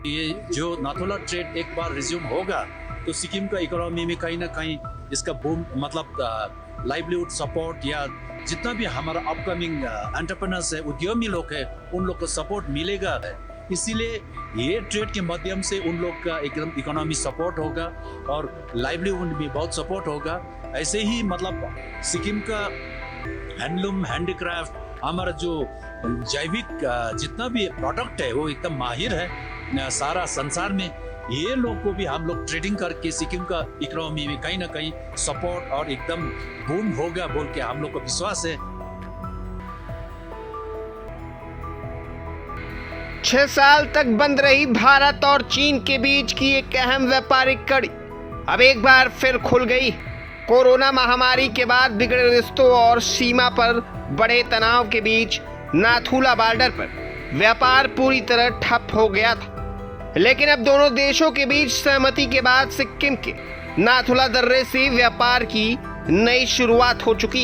ये जो नाथुला ट्रेड एक बार रिज्यूम होगा तो सिक्किम का इकोनॉमी में कहीं ना कहीं इसका बूम मतलब लाइवलीहुड सपोर्ट या जितना भी हमारा अपकमिंग एंटरप्रेन्योर्स है, उद्यमी लोग है, उन लोग को सपोर्ट मिलेगा। इसीलिए ये ट्रेड के माध्यम से उन लोग का एकदम इकोनॉमी सपोर्ट होगा और लाइवलीहुड भी बहुत सपोर्ट होगा। ऐसे ही मतलब सिक्किम का हैंडलूम, हैंडीक्राफ्ट, हमारा जो जैविक जितना भी प्रोडक्ट है वो एकदम माहिर है सारा संसार में। ये लोग को भी हम लोग ट्रेडिंग करके सिक्किम का इकोनॉमी में कहीं ना कहीं सपोर्ट और एकदम बूम होगा बोल के हम लोग को विश्वास है। 6 साल तक बंद रही भारत और चीन के बीच की एक अहम व्यापारिक कड़ी अब एक बार फिर खुल गई। कोरोना महामारी के बाद बिगड़े रिश्तों और सीमा पर बड़े तनाव के बीच नाथुला बॉर्डर पर व्यापार पूरी तरह ठप हो गया था। लेकिन अब दोनों देशों के बीच सहमति के बाद सिक्किम के नाथुला दर्रे से व्यापार की नई शुरुआत हो चुकी।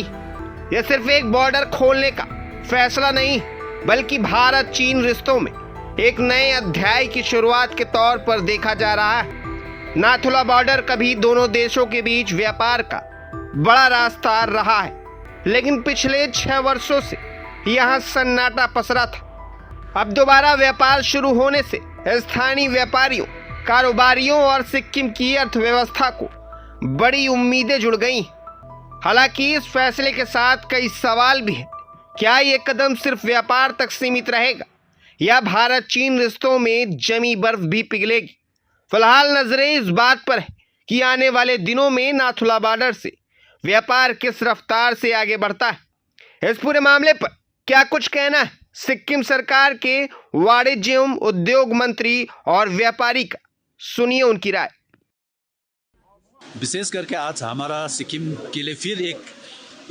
यह सिर्फ एक बॉर्डर खोलने का फैसला नहीं, बल्कि भारत चीन रिश्तों में एक नए अध्याय की शुरुआत के तौर पर देखा जा रहा है। नाथुला बॉर्डर कभी दोनों देशों के बीच व्यापार का बड़ा रास्ता रहा है, लेकिन पिछले 6 वर्षों से यहाँ सन्नाटा पसरा था। अब दोबारा व्यापार शुरू होने से स्थानीय व्यापारियों, कारोबारियों और सिक्किम की अर्थव्यवस्था को बड़ी उम्मीदें जुड़ गई। हालांकि इस फैसले के साथ कई सवाल भी हैं। क्या ये कदम सिर्फ व्यापार तक सीमित रहेगा या भारत चीन रिश्तों में जमी बर्फ भी पिघलेगी? फिलहाल नजरें इस बात पर है कि आने वाले दिनों में नाथुला बॉर्डर से व्यापार किस रफ्तार से आगे बढ़ता है। इस पूरे मामले पर क्या कुछ कहना है सिक्किम सरकार के वाणिज्य एवं उद्योग मंत्री और व्यापारी का, सुनिए उनकी राय। विशेष करके आज हमारा सिक्किम के लिए फिर एक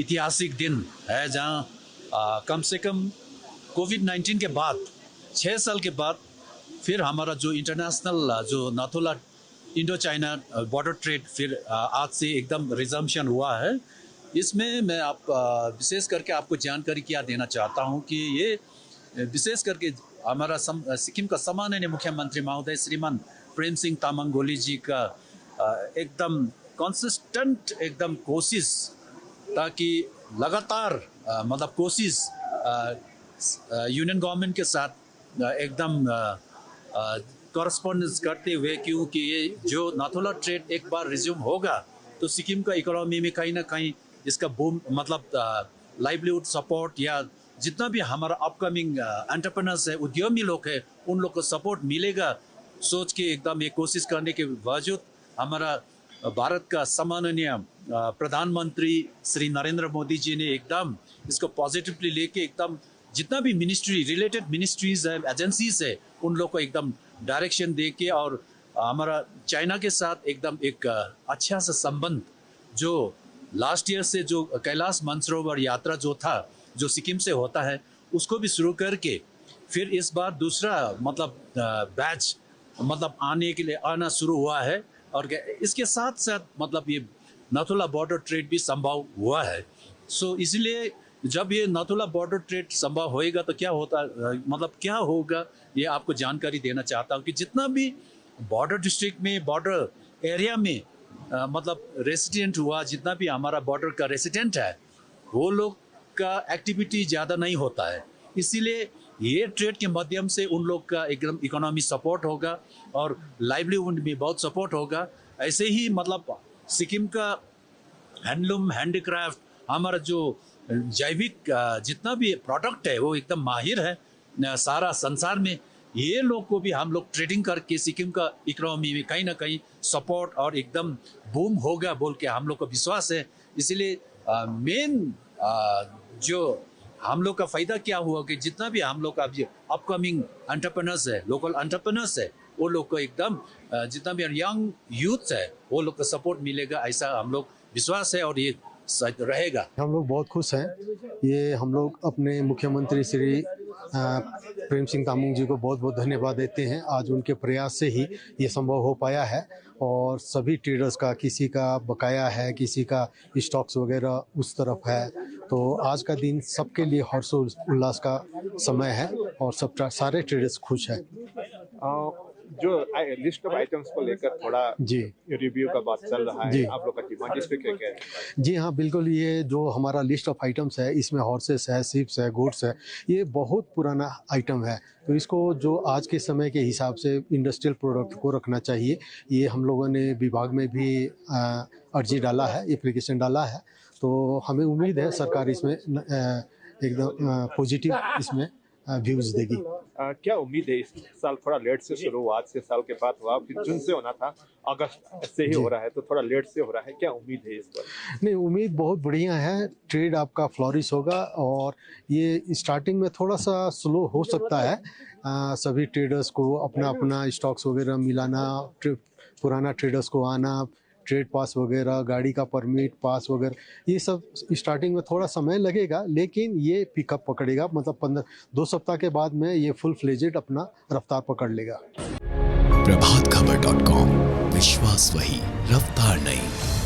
ऐतिहासिक दिन है, जहां कम से कम कोविड-19 के बाद 6 साल के बाद फिर हमारा जो इंटरनेशनल जो Nathula Indo China border trade फिर आज से एकदम रिजम्पशन हुआ है। इसमें मैं विशेष करके आपको जानकारी क्या देना चाहता हूं कि ये विशेष करके हमारा सिक्किम का सम्माननीय मुख्यमंत्री महोदय श्रीमान प्रेम सिंह तामाङ गोली जी का एकदम कंसिस्टेंट एकदम कोशिश, ताकि लगातार मतलब कोशिश यूनियन गवर्नमेंट के साथ एकदम कॉरस्पॉन्डेंस करते हुए, क्योंकि ये जो नाथुला ट्रेड एक बार रिज्यूम होगा तो सिक्किम का इकोनॉमी में कहीं ना कहीं इसका बूम मतलब लाइवलीहुड सपोर्ट या जितना भी हमारा अपकमिंग एंटरप्रेन्योर्स है, उद्यमी लोग है, उन लोग को सपोर्ट मिलेगा सोच के एकदम ये कोशिश करने के बावजूद हमारा भारत का सम्माननीय प्रधानमंत्री श्री नरेंद्र मोदी जी ने एकदम इसको पॉजिटिवली लेके एकदम जितना भी मिनिस्ट्री रिलेटेड मिनिस्ट्रीज है, एजेंसीज है, उन लोग को एकदम डायरेक्शन दे के और हमारा चाइना के साथ एकदम एक अच्छा सा संबंध जो लास्ट ईयर से जो कैलाश मानसरोवर यात्रा जो था, जो सिक्किम से होता है, उसको भी शुरू करके फिर इस बार दूसरा मतलब बैच मतलब आने के लिए आना शुरू हुआ है। और इसके साथ साथ मतलब ये नाथुला बॉर्डर ट्रेड भी संभव हुआ है। सो इसलिए जब ये नाथुला बॉर्डर ट्रेड संभव होएगा तो क्या होता मतलब क्या होगा ये आपको जानकारी देना चाहता हूँ कि जितना भी बॉर्डर डिस्ट्रिक्ट में, बॉर्डर एरिया में मतलब रेसिडेंट हुआ, जितना भी हमारा बॉर्डर का रेसिडेंट है, वो लोग का एक्टिविटी ज़्यादा नहीं होता है। इसीलिए ये ट्रेड के माध्यम से उन लोग का एकदम इकोनॉमी सपोर्ट होगा और लाइवलीहुड भी बहुत सपोर्ट होगा। ऐसे ही मतलब सिक्किम का हैंडलूम, हैंडीक्राफ्ट, हमारा जो जैविक जितना भी प्रोडक्ट है वो एकदम माहिर है सारा संसार में। ये लोग को भी हम लोग ट्रेडिंग करके सिक्किम का इकोनॉमी में कहीं ना कहीं सपोर्ट और एकदम बूम होगा बोल के हम लोग को विश्वास है। इसीलिए मेन जो हम लोग का फ़ायदा क्या हुआ कि जितना भी हम लोग का अपकमिंग एंटरप्रेन्योर्स है, लोकल एंटरप्रेन्योर्स है, वो लोग को एकदम जितना भी यंग यूथ है वो लोग को सपोर्ट मिलेगा, ऐसा हम लोग विश्वास है और ये रहेगा। हम लोग बहुत खुश हैं। ये हम लोग अपने मुख्यमंत्री श्री प्रेम सिंह तामाङ जी को बहुत बहुत धन्यवाद देते हैं। आज उनके प्रयास से ही ये संभव हो पाया है और सभी ट्रेडर्स का, किसी का बकाया है, किसी का स्टॉक्स वगैरह उस तरफ है, तो आज का दिन सबके लिए हर्षोल्लास का समय है और सब सारे ट्रेडर्स खुश हैं। जो लिस्ट ऑफ आइटम्स को लेकर थोड़ा जी रिव्यू का बात चल रहा है, जी। आप लोग का डिमांड इस पे क्या क्या है? जी हाँ, बिल्कुल। ये जो हमारा लिस्ट ऑफ आइटम्स है, इसमें हॉर्सेस है, शिप्स है, गोट्स है, ये बहुत पुराना आइटम है। तो इसको जो आज के समय के हिसाब से इंडस्ट्रियल प्रोडक्ट को रखना चाहिए। ये हम लोगों ने विभाग में भी अर्जी डाला है, एप्लीकेशन डाला है। तो हमें उम्मीद है सरकार इसमें एकदम पॉजिटिव इसमें व्यूज़ देगी। क्या उम्मीद है? इस साल थोड़ा लेट से शुरू हुआ, आज से साल के बाद हुआ, फिर जून से होना था, अगस्त से ही जी। हो रहा है, तो थोड़ा लेट से हो रहा है। क्या उम्मीद है इस बार? नहीं, उम्मीद बहुत बढ़िया है। ट्रेड आपका फ्लॉरिश होगा और ये स्टार्टिंग में थोड़ा सा स्लो हो सकता है। सभी ट्रेडर्स को अपना अपना स्टॉक्स वगैरह मिलाना, पुराना ट्रेडर्स को आना, ट्रेड पास वगैरह, गाड़ी का परमिट पास वगैरह, ये सब स्टार्टिंग में थोड़ा समय लगेगा, लेकिन ये पिकअप पकड़ेगा। मतलब 2 सप्ताह के बाद में ये फुल फ्लेजेड अपना रफ्तार पकड़ लेगा। प्रभातखबर.com, विश्वास वही, रफ्तार नहीं।